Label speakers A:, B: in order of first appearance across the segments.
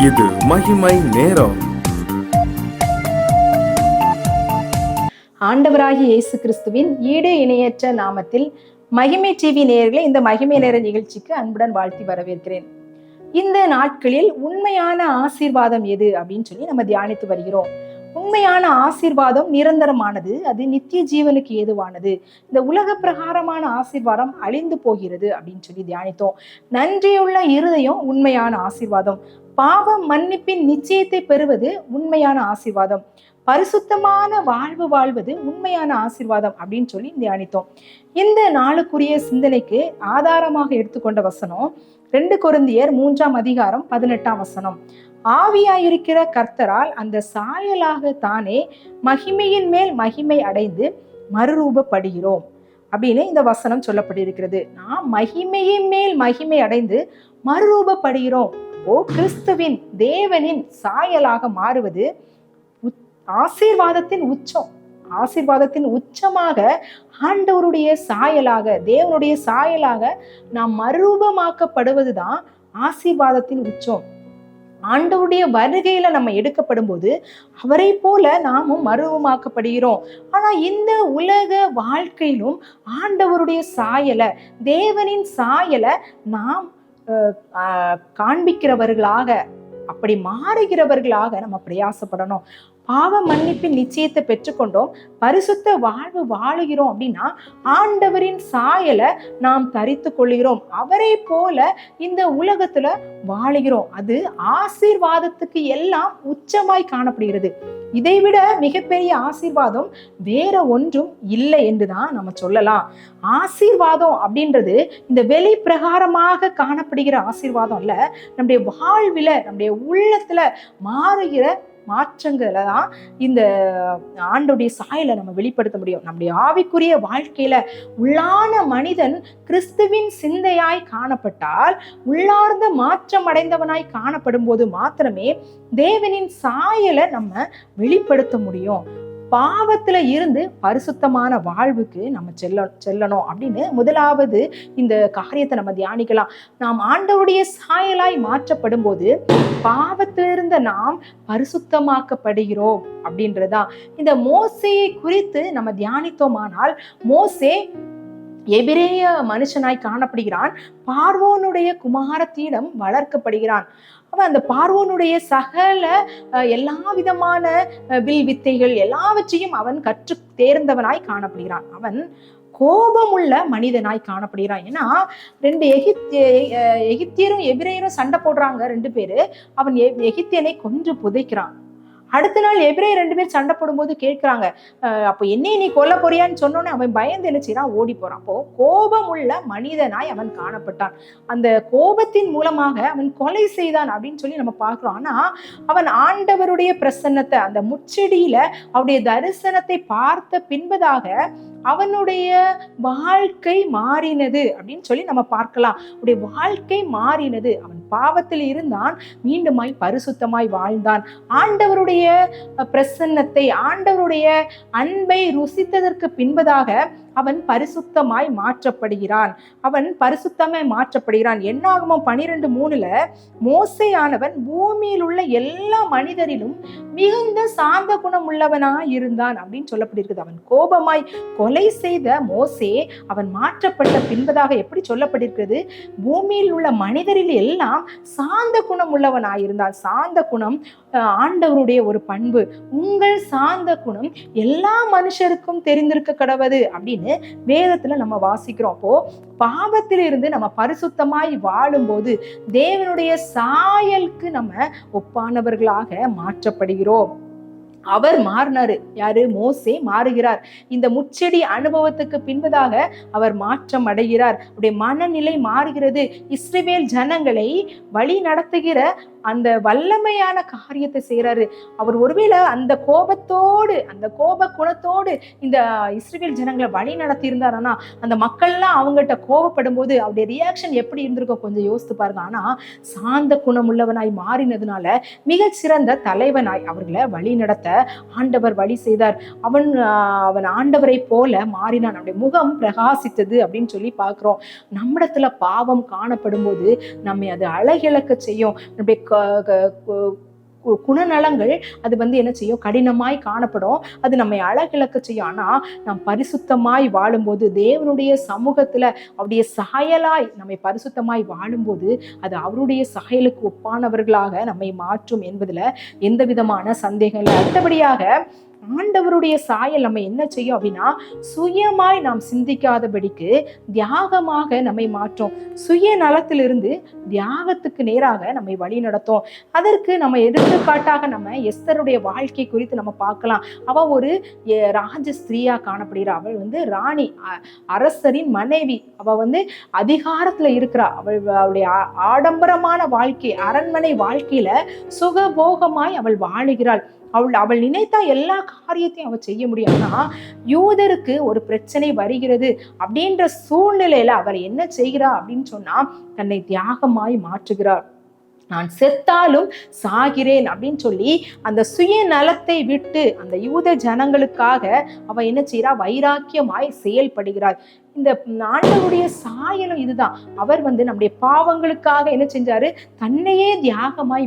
A: இது மகிமை நேரம்.
B: ஆண்டவராகிய இயேசு கிறிஸ்துவின் ஈடு இணையற்ற நாமத்தில் மகிமை டிவி நேயர்களை இந்த மகிமை நேர நிகழ்ச்சிக்கு அன்புடன் வாழ்த்தி வரவேற்கிறேன். இந்த நாட்களில் உண்மையான ஆசீர்வாதம் எது அப்படின்னு சொல்லி நம்ம தியானித்து வருகிறோம். உண்மையான ஆசீர்வாதம் நிரந்தரமானது, அது நித்திய ஜீவனுக்கு ஏதுவானது. இந்த உலக பிரகாரமான ஆசீர்வாதம் அழிந்து போகிறது அப்படின்னு சொல்லி தியானித்தோம். நன்றியுள்ள இருதயம் உண்மையான ஆசீர்வாதம். பாவம் மன்னிப்பின் நிச்சயத்தை பெறுவது உண்மையான ஆசீர்வாதம். பரிசுத்தமான வாழ்வு வாழ்வது உண்மையான ஆசீர்வாதம் அப்படின்னு சொல்லி தியானித்தோம். இந்த நாளுக்குரிய சிந்தனைக்கு ஆதாரமாக எடுத்துக்கொண்ட வசனம் 2 கொரிந்தியர் 3ஆம் அதிகாரம் 18ஆம் வசனம். ஆவியாயிருக்கிற கர்த்தரால் அந்த சாயலாக தானே மகிமையின் மேல் மகிமை அடைந்து மறுரூபப்படுகிறோம் அப்படின்னு இந்த வசனம் சொல்லப்பட்டிருக்கிறது. நாம் மகிமையின் மேல் மகிமை அடைந்து மறுரூபப்படுகிறோம். கிறிஸ்துவின் தேவனின் சாயலாக மாறுவது ஆசீர்வாதத்தின் உச்சம். ஆசீர்வாதத்தின் உச்சமாக ஆண்டவருடைய சாயலாக, தேவனுடைய சாயலாக நாம் மறுரூபமாக்கப்படுவதுதான் ஆசீர்வாதத்தின் உச்சம். ஆண்டவருடைய வருகையில நம்ம எடுக்கப்படும் போது அவரை போல நாமும் மறுரூபமாக்கப்படுகிறோம். ஆனா இந்த உலக வாழ்க்கையிலும் ஆண்டவருடைய சாயலை, தேவனின் சாயலை நாம் காண்பிக்கிறவர்களாக, அப்படி மாறுகிறவர்களாக நம்ம பிரயாசப்படணும். பாவ மன்னிப்பின் நிச்சயத்தை பெற்றுக்கொண்டோம், பரிசுத்த வாழ்வு வாழுகிறோம் அப்படின்னா ஆண்டவரின் சாயலை நாம் தரித்து கொள்கிறோம். அவரை போல இந்த உலகத்துல வாழுகிறோம். அது ஆசீர்வாதத்துக்கு எல்லாம் உச்சமாய் காணப்படுகிறது. இதைவிட மிகப்பெரிய ஆசீர்வாதம் வேற ஒன்றும் இல்லை என்றுதான் நம்ம சொல்லலாம். ஆசீர்வாதம் அப்படின்றது இந்த வெளி பிரகாரமாக காணப்படுகிற ஆசீர்வாதம் இல்ல, நம்முடைய வாழ்வில, நம்முடைய உள்ளத்துல மாறுகிற மாற்றங்களை தான் இந்த ஆண்டோடைய சாயலை நம்ம வெளிப்படுத்த முடியும். நம்முடைய ஆவிக்குரிய வாழ்க்கையில உள்ளான மனிதன் கிறிஸ்துவின் சிந்தையாய் காணப்பட்டால், உள்ளார்ந்த மாற்றம் அடைந்தவனாய் காணப்படும் போது மாத்திரமே தேவனின் சாயலை நம்ம வெளிப்படுத்த முடியும். பாவத்துல இருந்து பரிசுத்தமான வாழ்வுக்கு நம்ம செல்லணும் அப்படின்னு முதலாவது இந்த காரியத்தை நம்ம தியானிக்கலாம். நாம் ஆண்டவருடைய சாயலாய் மாற்றப்படும் போது பாவத்திலிருந்து நாம் பரிசுத்தமாக்கப்படுகிறோம் அப்படின்றதா. இந்த மோசேயை குறித்து நம்ம தியானித்தோமானால், மோசே எபிரேய மனுஷனாய் காணப்படுகிறான். பார்வோனுடைய குமாரத்தியிடம் வளர்க்கப்படுகிறான். அவன் அந்த பார்வோனுடைய சகல எல்லா விதமான வில் வித்தைகள் எல்லாவற்றையும் அவன் கற்று தேர்ந்தவனாய் காணப்படுகிறான். அவன் கோபமுள்ள மனிதனாய் காணப்படுகிறான். ஏன்னா 2 எகிப்தியரும் எபிரேயரும் சண்டை போடுறாங்க. 2 பேரு. அவன் எகிப்தியனை கொன்று புதைக்கிறான். அடுத்த நாள் எபிரேயர் 2 பேர் சண்டை போடும்போது கேட்கிறாங்க, அப்போ என்னை நீ கொல்ல போறியான்னு சொன்னோன்னே அவன் பயந்து என்ன செய்யறான், ஓடி போறான். அப்போ கோபம் உள்ள மனிதனாய் அவன் காணப்பட்டான். அந்த கோபத்தின் மூலமாக அவன் கொலை செய்தான் அப்படின்னு சொல்லி நம்ம பார்க்கிறோம். ஆனா அவன் ஆண்டவருடைய பிரசன்னத்தை, அந்த முச்செடியில அவருடைய தரிசனத்தை பார்த்த பின்பதாக அவனுடைய வாழ்க்கை மாறினது அப்படின்னு சொல்லி நம்ம பார்க்கலாம். அவனுடைய வாழ்க்கை மாறினது. அவன் பாவத்தில் இருந்தான், மீண்டுமாய் பரிசுத்தமாய் வாழ்ந்தான். ஆண்டவருடைய பிரசன்னத்தை, ஆண்டவருடைய அன்பை ருசித்ததற்கு பின்பதாக அவன் பரிசுத்தமாய் மாற்றப்படுகிறான். என்னாகமம் 12:3 மோசேயானவன் பூமியில் உள்ள எல்லா மனிதரிலும் மிகுந்த சாந்த குணம் உள்ளவனாய் இருந்தான் அப்படின்னு சொல்லப்பட்டிருக்குது. அவன் கோபமாய் கொலை செய்த மோசே அவன் மாற்றப்பட்ட பின்பதாக எப்படி சொல்லப்பட்டிருக்கிறது, பூமியில் உள்ள மனிதரில் எல்லாம் சாந்த குணம் உள்ளவனாயிருந்தான். சாந்த குணம் ஆண்டவருடைய ஒரு பண்பு. உங்கள் சாந்த குணம் எல்லா மனுஷருக்கும் தெரிந்திருக்க கடவது அப்படின்னு வேதத்துல நம்ம வாசிக்கிறோம். அப்போ பாவத்திலிருந்து நம்ம பரிசுத்தமாய் வாழும்போது தேவனுடைய சாயலுக்கு நம்ம ஒப்பானவர்களாக மாற்றப்படுகிறோம். அவர் மாறினாரு. யாரு? மோசே மாறுகிறார். இந்த முச்செடி அனுபவத்துக்கு பின்பதாக அவர் மாற்றம் அடைகிறார். அவருடைய மனநிலை மாறுகிறது. இஸ்ரவேல் ஜனங்களை வழி நடத்துகிற அந்த வல்லமையான காரியத்தை செய்யறாரு. அவர் ஒருவேளை அந்த கோபத்தோடு, அந்த கோப குணத்தோடு இந்த இஸ்ரவேல் ஜனங்களை வழி நடத்தி இருந்தாருன்னா, அந்த மக்கள்லாம் அவங்ககிட்ட கோபப்படும் போது அவருடைய ரியாக்ஷன் எப்படி இருந்திருக்கும் கொஞ்சம் யோசித்து பாருங்க. ஆனா சாந்த குணம் உள்ளவனாய் மாறினதுனால மிகச்சிறந்த தலைவனாய் அவர்களை வழி நடத்த ஆண்டவர் வழி செய்தார். அவன் ஆண்டவரை போல மாறினான். நம்முடைய முகம் பிரகாசித்தது அப்படின்னு சொல்லி பார்க்கிறோம். நம்மிடத்துல பாவம் காணப்படும் போது நம்மை அது அழகிழக்க செய்யும். நம்முடைய குணநலங்கள் அது என்ன செய்யும், கடினமாய் காணப்படும். அது நம்மை அழகிழக்க செய்யும். ஆனா நாம் பரிசுத்தமாய் வாழும்போது, தேவனுடைய சமூகத்துல அவருடைய சாயலாய் நம்மை பரிசுத்தமாய் வாழும்போது, அது அவருடைய சாயலுக்கு ஒப்பானவர்களாக நம்மை மாற்றும் என்பதுல எந்த விதமான சந்தேகம் இல்லை. அடுத்தபடியாக ஆண்டவருடைய சாயல் நம்ம என்ன செய்யும் அப்படின்னா, சுயமாய் நாம் சிந்திக்காதபடிக்கு தியாகமாக நம்மை மாற்றும். சுய நலத்திலிருந்து தியாகத்துக்கு நேராக நம்மை வழி நடத்தும். அதற்கு நம்ம எடுத்துக்காட்டாக நம்ம எஸ்தருடைய வாழ்க்கை குறித்து நம்ம பார்க்கலாம். அவ ஒரு ராஜ ஸ்திரீயா காணப்படுகிறா. அவள் ராணி, அரசரின் மனைவி. அவ அதிகாரத்துல இருக்கிறா. அவளுடைய ஆடம்பரமான வாழ்க்கை, அரண்மனை வாழ்க்கையில சுகபோகமாய் அவள் வாழுகிறாள். அவள் நினைத்தா எல்லா காரியத்தையும் அவள் செய்ய முடியும். ஆனா யூதருக்கு ஒரு பிரச்சனை வருகிறது அப்படின்ற சூழ்நிலையில அவர் என்ன செய்கிறா அப்படின்னு சொன்னா, தன்னை தியாகமாய் மாற்றுகிறார். நான் செத்தாலும் சாகிறேன் அப்படின்னு சொல்லி அந்த சுயநலத்தை விட்டு அந்த யூத ஜனங்களுக்காக அவ என்ன செய்யறா, வைராக்கியமாய் செயல்படுகிறார். இந்த ஆண்டவருடைய சாயலும் இதுதான். அவர் நம்முடைய பாவங்களுக்காக என்ன செஞ்சாரு, தன்னையே தியாகமாய்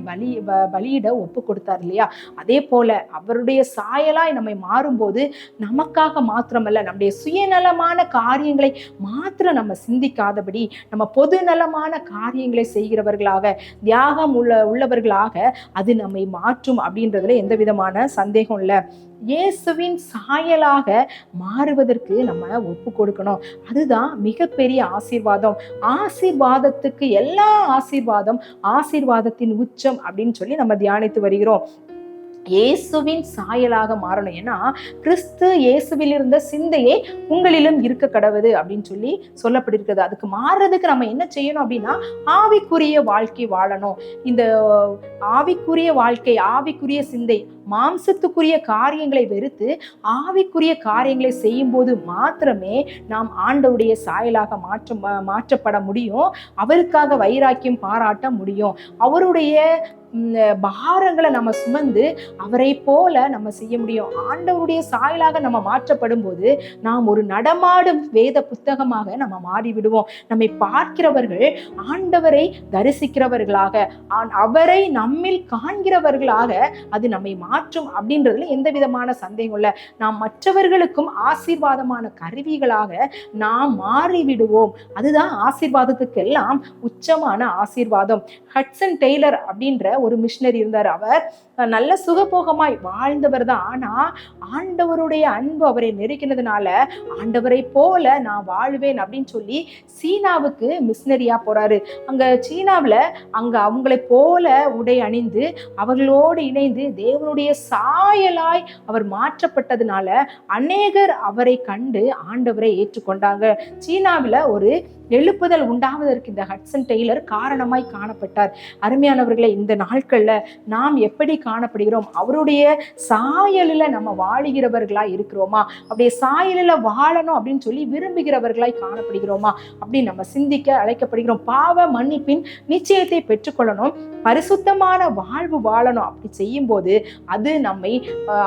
B: பலியிட ஒப்பு கொடுத்தார் இல்லையா? அதே போல அவருடைய சாயலாய் நம்மை மாறும்போது நமக்காக மாத்திரமல்ல, நம்முடைய சுயநலமான காரியங்களை மாத்திரம் நம்ம சிந்திக்காதபடி, நம்ம பொது நலமான காரியங்களை செய்கிறவர்களாக, தியாகம் உள்ளவர்களாக அது நம்மை மாற்றும் அப்படின்றதுல எந்த விதமான சந்தேகம் இல்லை. இயேசுவின் சாயலாக மாறுவதற்கு நம்ம ஒப்பு கொடுக்கணும். அதுதான் மிகப்பெரிய ஆசீர்வாதம். ஆசீர்வாதத்துக்கு எல்லா ஆசீர்வாதத்தின் உச்சம் அப்படின்னு சொல்லி நம்ம தியானித்து வருகிறோம். இயேசுவின் சாயலாக மாறணும். ஏன்னா கிறிஸ்து இயேசுவில் இருந்த சிந்தையே உங்களிலும் இருக்க கடவுது அப்படின்னு சொல்லி சொல்லப்பட்டிருக்கிறது. அதுக்கு மாறுறதுக்கு நம்ம என்ன செய்யணும் அப்படின்னா, ஆவிக்குரிய வாழ்க்கை வாழணும். இந்த ஆவிக்குரிய வாழ்க்கை, ஆவிக்குரிய சிந்தை, மாம்சத்துக்குரிய காரியங்களை வெறுத்து ஆவிக்குரிய காரியங்களை செய்யும் போது மாத்திரமே நாம் ஆண்டவருடைய சாயலாக மாற்றப்பட முடியும். அவருக்காக வைராக்கியம் பாராட்ட முடியும். அவருடைய பாரங்களை நம்ம சுமந்து அவரை போல நம்ம செய்ய முடியும். ஆண்டவருடைய சாயலாக நம்ம மாற்றப்படும் போது நாம் ஒரு நடமாடும் வேத புத்தகமாக நம்ம மாறிவிடுவோம். நம்மை பார்க்கிறவர்கள் ஆண்டவரை தரிசிக்கிறவர்களாக, அவரை நம்மில் காண்கிறவர்களாக அது நம்மை மாற்றும் அப்படின்றதுல எந்த விதமான சந்தேகம் இல்லை. நாம் மற்றவர்களுக்கும் ஆசீர்வாதமான கருவிகளாக நாம் மாறிவிடுவோம். அதுதான் ஆசீர்வாதத்துக்கெல்லாம் உச்சமான ஆசீர்வாதம். ஹட்சன் டெய்லர் அப்படின்ற ஒரு மிஷனரி இருந்தார். அவர் நல்ல சுகபோகமாய் வாழ்ந்தவர் தான். ஆனா ஆண்டவருடைய அன்பு அவரை நெருக்கினதுனால, ஆண்டவரை போல நான் வாழ்வேன் அப்படின்னு சொல்லி சீனாவுக்கு மிஷனரியா போறாரு. அங்க சீனாவுல அவங்களை போல உடை அணிந்து அவர்களோடு இணைந்து தேவனுடைய சாயலாய் அவர் மாற்றப்பட்டதுனால அநேகர் அவரை கண்டு ஆண்டவரை ஏற்றுக்கொண்டாங்க. சீனாவில் ஒரு எழுப்புதல் உண்டாவதற்கு இந்த ஹட்சன் டெய்லர் காரணமாய் காணப்பட்டார். அருமையானவர்களை, இந்த நாட்கள்ல நாம் எப்படி காணப்படுகிறோம்? அவருடைய சாயலில் நம்ம வாழுகிறவர்களாய் இருக்கிறோமா? அப்படியே சாயலில் வாழணும் அப்படின்னு சொல்லி விரும்புகிறவர்களாய் காணப்படுகிறோமா அப்படின்னு நம்ம சிந்திக்க அழைக்கப்படுகிறோம். பாவ மன்னிப்பின் நிச்சயத்தை பெற்றுக்கொள்ளணும், பரிசுத்தமான வாழ்வு வாழணும். அப்படி செய்யும் போது அது நம்மை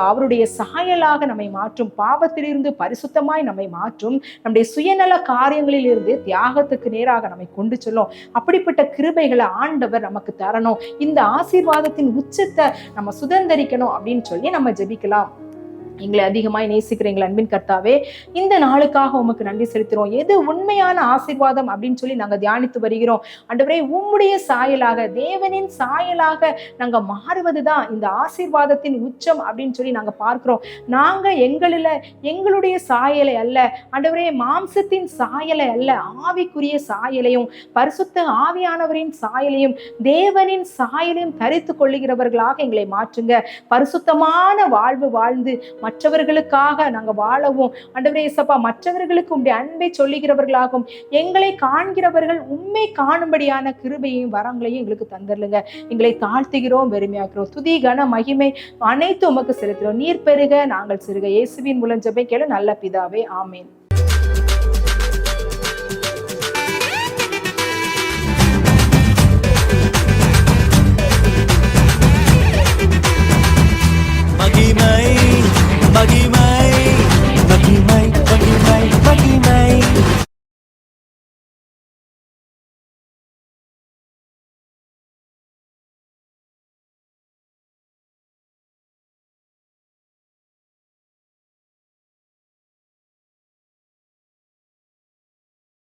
B: அவருடைய சாயலாக நம்மை மாற்றும். பாவத்திலிருந்து பரிசுத்தமாய் நம்மை மாற்றும். நம்முடைய சுயநல காரியங்களில் இருந்து தியாகத்துக்கு நேராக நம்மை கொண்டு செல்லும். அப்படிப்பட்ட கிருபைகளை ஆண்டவர் நமக்கு தரணும். இந்த ஆசீர்வாதத்தின் உச்சத்தை நம்ம சுதந்திரிக்கணும் அப்படின்னு சொல்லி நம்ம ஜெபிக்கலாம். எங்களை அதிகமாய் நேசிக்கிற எங்கள் அன்பின் கர்த்தாவே, இந்த நாளுக்காக உமக்கு நன்றி செலுத்துறோம். எது உண்மையான ஆசீர்வாதம் அப்படின்னு சொல்லி நாங்கள் தியானித்து வருகிறோம். ஆண்டவரே, உம்முடைய சாயலாக, தேவனின் சாயலாக நாங்கள் மாறுவதுதான் இந்த ஆசீர்வாதத்தின் உச்சம் அப்படின்னு சொல்லி நாங்கள் பார்க்கிறோம். நாங்கள் எங்களுடைய சாயலை அல்ல ஆண்டவரே, மாம்சத்தின் சாயலை அல்ல, ஆவிக்குரிய சாயலையும் பரிசுத்த ஆவியானவரின் சாயலையும் தேவனின் சாயலையும் தரித்து கொள்ளுகிறவர்களாக எங்களை மாற்றுங்க. பரிசுத்தமான வாழ்வு வாழ்ந்து மற்றவர்களுக்காக நாங்க வாழவும் ஆண்டவரே இயேசப்பா, மற்றவர்களுக்கு உம்முடைய அன்பை சொல்லுகிறவர்களாகவும் எங்களை காண்கிறவர்கள் உம்மை காணும்படியான கிருபையையும் வரங்களையும் எங்களுக்கு தந்துருங்க. எங்களை தாழ்த்துகிறோம், வெறுமையாக்குறோம். துதி கன மகிமை அனைத்து உமக்கு செலுத்துகிறோம். நீர் பெருக, நாங்கள் சிறுக. இயேசுவின் மூலம் ஜெபம் கேளு நல்ல பிதாவே, ஆமேன்.
C: மகிமை மகிமை மகிமை